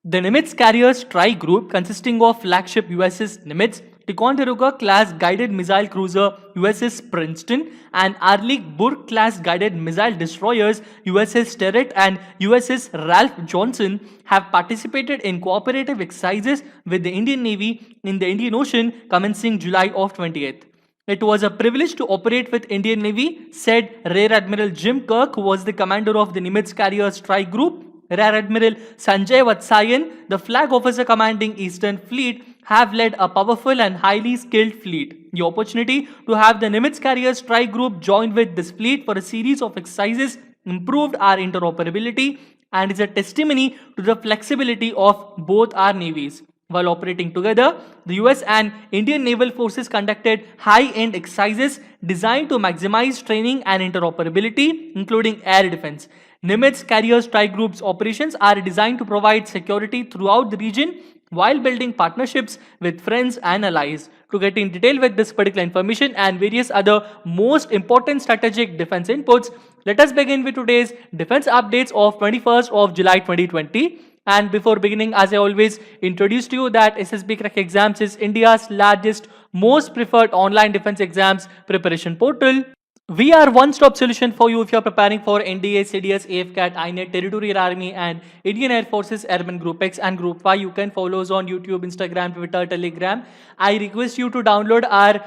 The Nimitz Carrier Strike Group, consisting of flagship USS Nimitz, Ticonderoga class guided missile cruiser USS Princeton, and Arleigh Burke class guided missile destroyers USS Sterett and USS Ralph Johnson, have participated in cooperative exercises with the Indian Navy in the Indian Ocean commencing July of 28th. It was a privilege to operate with Indian Navy, said Rear Admiral Jim Kirk, who was the commander of the Nimitz Carrier Strike Group. Rear Admiral Sanjay Vatsayan, the flag officer commanding Eastern Fleet, have led a powerful and highly skilled fleet. The opportunity to have the Nimitz Carrier Strike Group join with this fleet for a series of exercises improved our interoperability and is a testimony to the flexibility of both our navies. While operating together, the US and Indian naval forces conducted high-end exercises designed to maximize training and interoperability, including air defense. Nimitz Carrier Strike Group's operations are designed to provide security throughout the region while building partnerships with friends and allies. To get in detail with this particular information and various other most important strategic defense inputs, let us begin with today's defense updates of 21st of July 2020. And before beginning, as I always introduce to you that SSB Crack Exams is India's largest, most preferred online defense exams preparation portal. We are one-stop solution for you if you are preparing for NDA, CDS, AFCAT, INET, Territorial Army and Indian Air Forces Airman Group X and Group Y. You can follow us on YouTube, Instagram, Twitter, Telegram. I request you to download our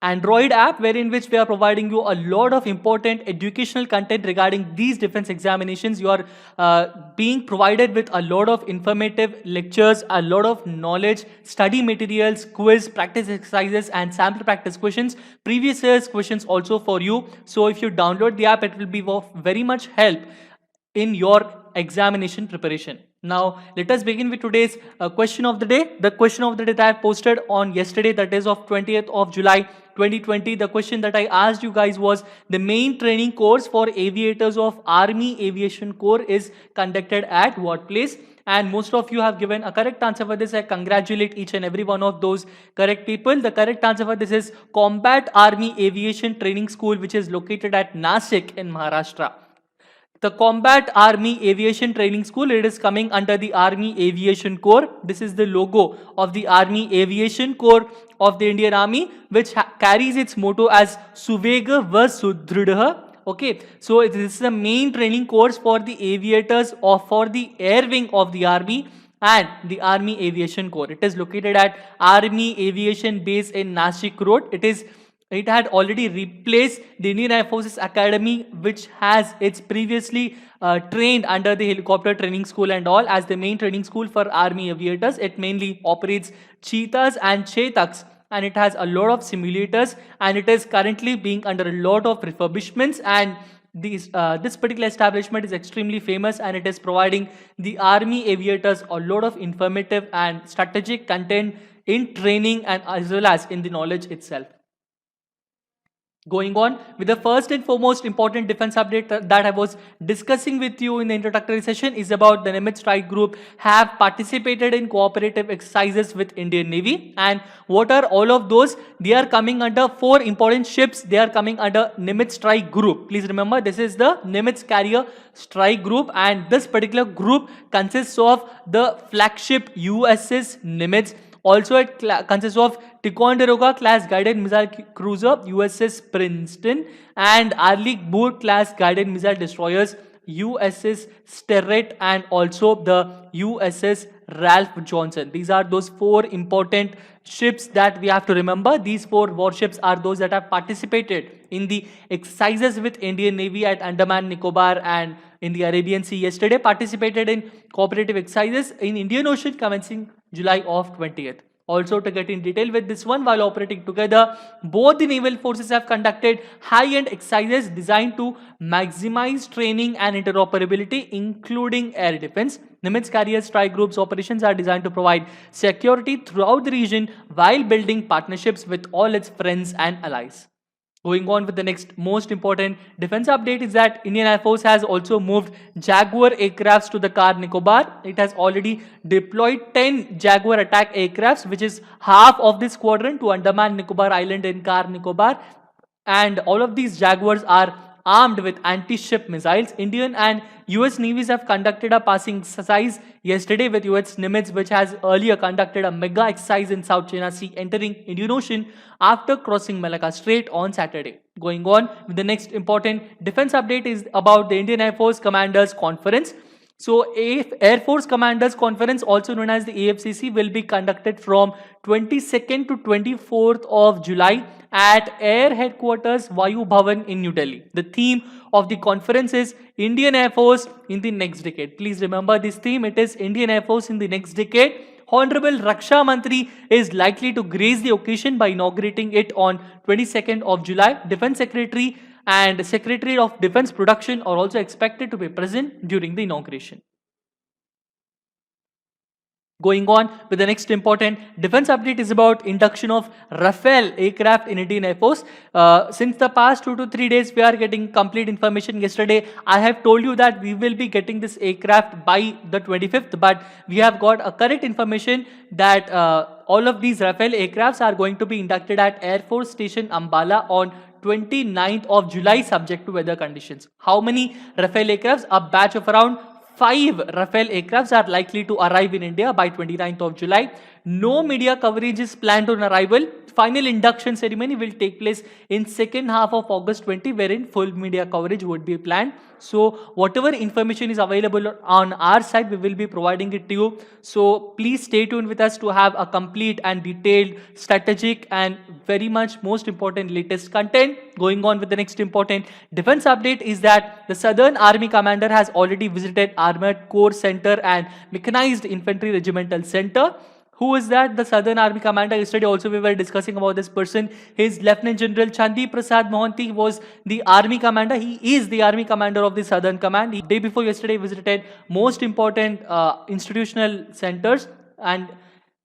Android app, wherein which we are providing you a lot of important educational content regarding these defense examinations. You are being provided with a lot of informative lectures, a lot of knowledge, study materials, quiz, practice exercises and sample practice questions, previous year's questions also for you. So if you download the app, it will be of very much help in your examination preparation. Now let us begin with today's question of the day. The question of the day that I have posted on yesterday, that is of 20th of July 2020. The question that I asked you guys was, the main training course for aviators of Army Aviation Corps is conducted at what place? And most of you have given a correct answer for this. I congratulate each and every one of those correct people. The correct answer for this is Combat Army Aviation Training School, which is located at Nasik in Maharashtra. The Combat Army Aviation Training School, it is coming under the Army Aviation Corps. This is the logo of the Army Aviation Corps of the Indian Army, which carries its motto as Suvega va Sudridha. Okay, so this is the main training course for the aviators or for the air wing of the Army and the Army Aviation Corps. It is located at Army Aviation Base in Nashik Road. It had already replaced the Indian Air Forces Academy, which has its previously trained under the helicopter training school and all as the main training school for Army aviators. It mainly operates Cheetahs and Chetaks, and it has a lot of simulators, and it is currently being under a lot of refurbishments, and this particular establishment is extremely famous, and it is providing the Army aviators a lot of informative and strategic content in training and as well as in the knowledge itself. Going on with the first and foremost important defense update that I was discussing with you in the introductory session is about the Nimitz Strike Group have participated in cooperative exercises with Indian Navy. And what are all of those? They are coming under four important ships. They are coming under Nimitz Strike Group. Please remember, this is the Nimitz Carrier Strike Group, and this particular group consists of the flagship USS Nimitz. Also, it consists of Ticonderoga class guided missile cruiser USS Princeton and Arleigh Burke class guided missile destroyers USS Sterett and also the USS Ralph Johnson. These are those four important ships that we have to remember. These four warships are those that have participated in the exercises with Indian Navy at Andaman Nicobar and in the Arabian Sea. Yesterday participated in cooperative exercises in Indian Ocean commencing July of 20th. Also, to get in detail with this one, while operating together, both the naval forces have conducted high-end exercises designed to maximize training and interoperability, including air defense. Nimitz Carrier Strike Group's operations are designed to provide security throughout the region while building partnerships with all its friends and allies. Going on with the next most important defense update is that Indian Air Force has also moved Jaguar aircrafts to the Car Nicobar. It has already deployed 10 Jaguar attack aircrafts, which is half of this squadron, to Andaman Nicobar Island in Car Nicobar. And all of these Jaguars are armed with anti-ship missiles. Indian and US navies have conducted a passing exercise yesterday with US Nimitz, which has earlier conducted a mega exercise in South China Sea, entering Indian Ocean after crossing Malacca Strait on Saturday. Going on with the next important defense update is about the Indian Air Force Commanders Conference. So, Air Force Commanders Conference, also known as the AFCC, will be conducted from 22nd to 24th of July at Air Headquarters Vayu Bhavan in New Delhi. The theme of the conference is Indian Air Force in the next decade. Please remember this theme. It is Indian Air Force in the next decade. Honorable Raksha Mantri is likely to grace the occasion by inaugurating it on 22nd of July. Defense Secretary and Secretary of Defense Production are also expected to be present during the inauguration. Going on with the next important defense update is about induction of Rafale aircraft in Indian Air Force. Since the past 2 to 3 days, we are getting complete information. Yesterday, I have told you that we will be getting this aircraft by the 25th, but we have got a correct information that all of these Rafale aircrafts are going to be inducted at Air Force Station Ambala on 29th of July, subject to weather conditions. How many Rafale aircrafts? A batch of around 5 Rafale aircrafts are likely to arrive in India by 29th of July. No media coverage is planned on arrival. Final induction ceremony will take place in second half of August 20, wherein full media coverage would be planned. So whatever information is available on our side, we will be providing it to you. So please stay tuned with us to have a complete and detailed, strategic and very much most important latest content. Going on with the next important defense update is that the Southern Army Commander has already visited Armored Corps Center and Mechanized Infantry Regimental Center. Who is that? The Southern Army Commander. Yesterday also we were discussing about this person. His Lieutenant General Chandi Prasad Mohanty was the Army Commander. He is the Army Commander of the Southern Command. He, day before yesterday, visited most important institutional centers, and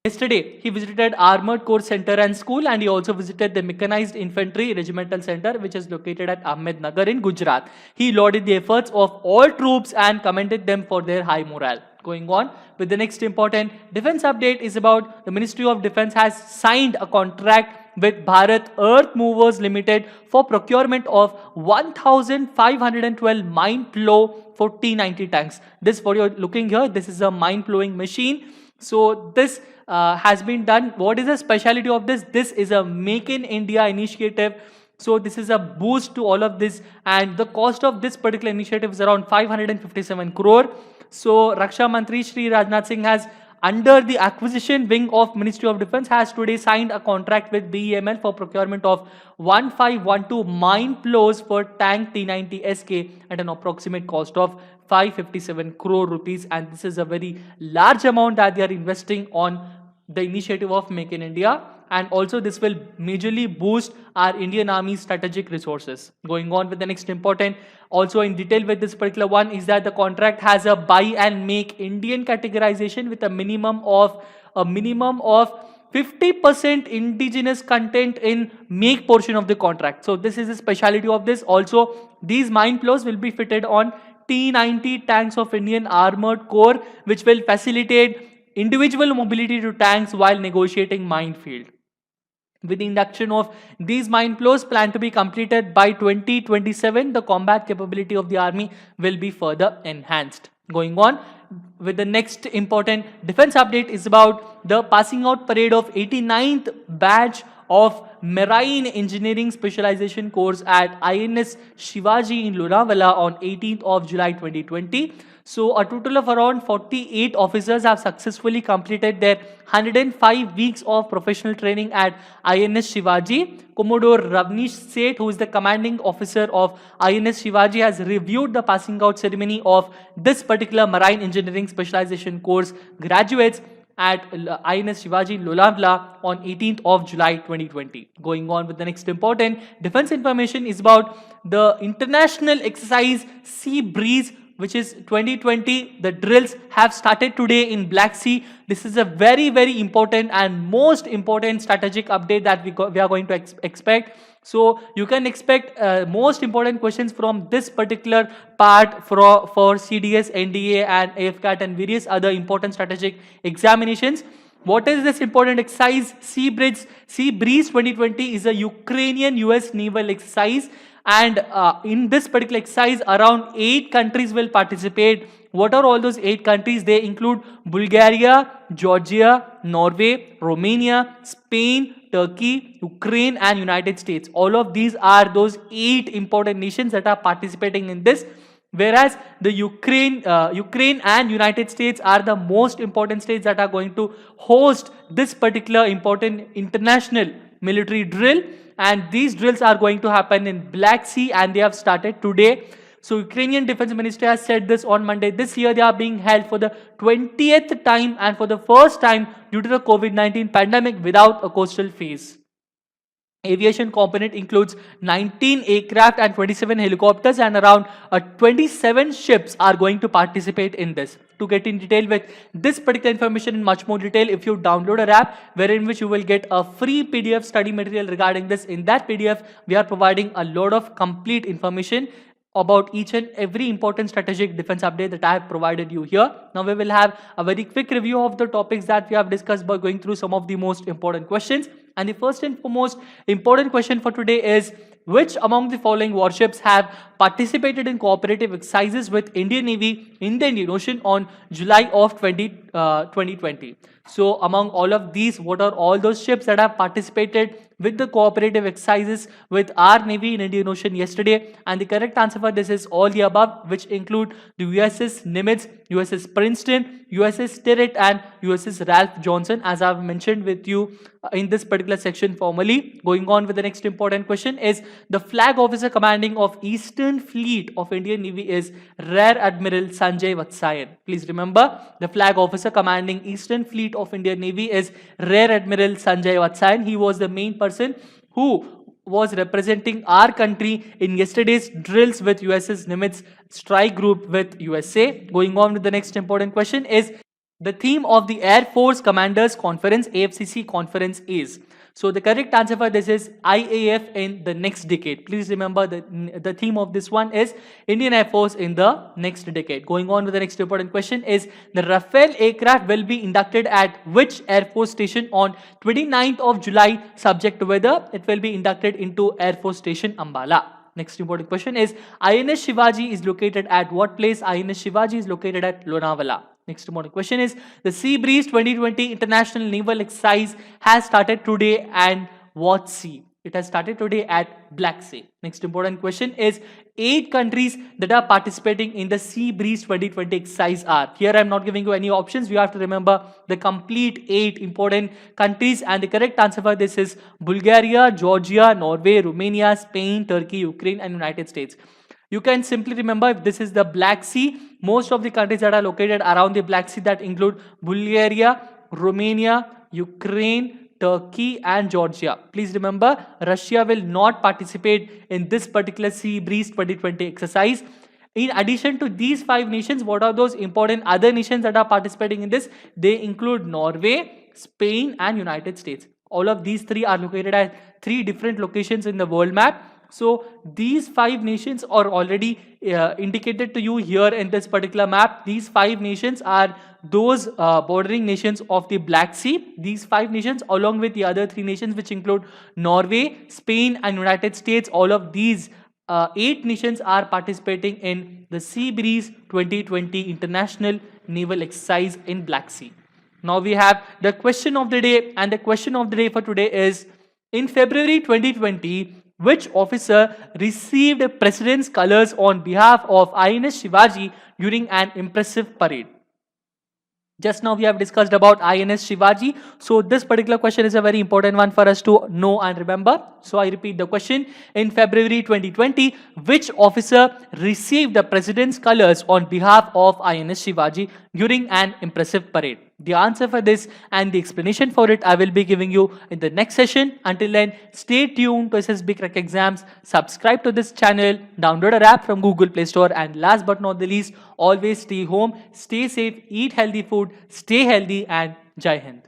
yesterday he visited Armored Corps Center and School, and he also visited the Mechanized Infantry Regimental Center, which is located at Ahmednagar in Gujarat. He lauded the efforts of all troops and commended them for their high morale. Going on with the next important defense update is about the Ministry of Defense has signed a contract with Bharat Earth Movers Limited for procurement of 1,512 mine plow for T90 tanks. This, what you're looking here, this is a mine plowing machine. So this has been done. What is the speciality of this? This is a Make in India initiative. So this is a boost to all of this, and the cost of this particular initiative is around 557 crore. So Raksha Mantri Shri Rajnath Singh has, under the acquisition wing of Ministry of Defense, has today signed a contract with BEML for procurement of 1512 mine plows for tank T90 SK at an approximate cost of 557 crore rupees, and this is a very large amount that they are investing on the initiative of Make in India, and also this will majorly boost our Indian Army strategic resources. Going on with the next important, also in detail with this particular one, is that the contract has a buy and make Indian categorization with a minimum of 50% indigenous content in make portion of the contract. So this is the speciality of this. Also, these mine plows will be fitted on T90 tanks of Indian Armored Corps, which will facilitate individual mobility to tanks while negotiating minefield. With the induction of these mine plows planned to be completed by 2027, the combat capability of the army will be further enhanced. Going on with the next important defense update is about the passing out parade of 89th batch of Marine Engineering Specialization course at INS Shivaji in Lonavala on 18th of July 2020. So a total of around 48 officers have successfully completed their 105 weeks of professional training at INS Shivaji. Commodore Ravnish Seth, who is the commanding officer of INS Shivaji, has reviewed the passing out ceremony of this particular Marine Engineering Specialization course graduates at INS Shivaji in Lonavala on 18th of July 2020. Going on with the next important defense information is about the international exercise Sea Breeze, which is 2020. The drills have started today in Black Sea. This is a very, very important and most important strategic update that we are going to expect. So you can expect most important questions from this particular part for CDS, NDA and AFCAT and various other important strategic examinations. What is this important exercise? Sea Breeze 2020 is a Ukrainian US naval exercise, And in this particular exercise, around 8 countries will participate. What are all those 8 countries? They include Bulgaria, Georgia, Norway, Romania, Spain, Turkey, Ukraine, and United States. All of these are those 8 important nations that are participating in this. Whereas the Ukraine and United States are the most important states that are going to host this particular important international military drill, and these drills are going to happen in Black Sea, and they have started today. So Ukrainian Defense Ministry has said this on Monday. This year they are being held for the 20th time and for the first time due to the COVID-19 pandemic without a coastal phase. Aviation component includes 19 aircraft and 27 helicopters, and around 27 ships are going to participate in this. To get in detail with this particular information in much more detail, if you download our app, wherein which you will get a free PDF study material regarding this. In that PDF, we are providing a lot of complete information about each and every important strategic defense update that I have provided you here. Now we will have a very quick review of the topics that we have discussed by going through some of the most important questions. And the first and foremost important question for today is, which among the following warships have participated in cooperative exercises with Indian Navy in the Indian Ocean on July of 2020? So among all of these, what are all those ships that have participated with the cooperative exercises with our Navy in Indian Ocean yesterday? And the correct answer for this is all the above, which include the USS Nimitz, USS Princeton, USS Tirret, and USS Ralph Johnson, as I've mentioned with you in this particular section formally. Going on with the next important question is, the flag officer commanding of Eastern Fleet of Indian Navy is Rear Admiral Sanjay Vatsayan. Please remember, the flag officer commanding Eastern Fleet of Indian Navy is Rear Admiral Sanjay Vatsayan. He was the main person who was representing our country in yesterday's drills with USS Nimitz strike group with USA. Going on with the next important question is, the theme of the Air Force Commanders Conference, AFCC conference, is. So the correct answer for this is IAF in the next decade. Please remember the theme of this one is Indian Air Force in the next decade. Going on with the next important question is, the Rafale aircraft will be inducted at which Air Force station on 29th of July, subject to weather? It will be inducted into Air Force Station Ambala. Next important question is, INS Shivaji is located at what place? INS Shivaji is located at Lonavala. Next important question is, the Sea Breeze 2020 International Naval Exercise has started today and what sea? It has started today at Black Sea. Next important question is, 8 countries that are participating in the Sea Breeze 2020 exercise are. Here I am not giving you any options. You have to remember the complete 8 important countries, and the correct answer for this is Bulgaria, Georgia, Norway, Romania, Spain, Turkey, Ukraine, and United States. You can simply remember, if this is the Black Sea, most of the countries that are located around the Black Sea, that include Bulgaria, Romania, Ukraine, Turkey, and Georgia. Please remember, Russia will not participate in this particular Sea Breeze 2020 exercise. In addition to these 5 nations, what are those important other nations that are participating in this? They include Norway, Spain, and United States. All of these 3 are located at 3 different locations in the world map. So these 5 nations are already indicated to you here in this particular map. These 5 nations are those bordering nations of the Black Sea. These 5 nations, along with the other 3 nations, which include Norway, Spain, and United States, all of these 8 nations are participating in the Sea Breeze 2020 International Naval Exercise in Black Sea. Now we have the question of the day, and the question of the day for today is, in February 2020, which officer received President's colors on behalf of INS Shivaji during an impressive parade? Just now we have discussed about INS Shivaji. So this particular question is a very important one for us to know and remember. So I repeat the question. In February 2020, which officer received the President's colors on behalf of INS Shivaji during an impressive parade? The answer for this and the explanation for it I will be giving you in the next session. Until then, stay tuned to SSB Crack Exams. Subscribe to this channel, download our app from Google Play Store, and last but not the least, always stay home, stay safe, eat healthy food, stay healthy, and Jai Hind.